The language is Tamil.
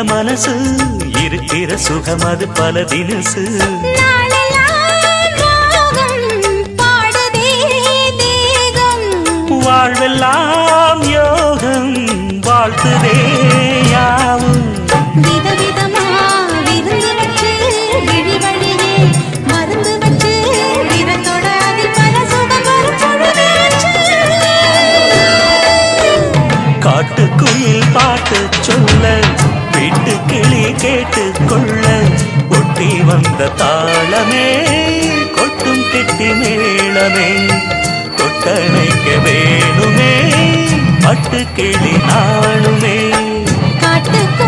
மனசு இருக்கிற சுகம் அது பல தினசு வாழ்வெல்லாம் யோகம் வாழ்த்துதே யாவும் விதவிதமா விருந்து வச்சு விழி வழியே மருந்து வச்சு விரத்தோட அதில் பல சுகம் வரும் பொழுதாச்சு. காட்டுக்குயில் பாட்டு சொல்ல வீட்டு கிளி கேட்டு கொள்ள ஒட்டி வந்த தாளமே கொட்டும் கெட்டி மேளமே தொட்டணைக்க வேணுமே பட்டு கிளி நாளுமே காட்டுக்கு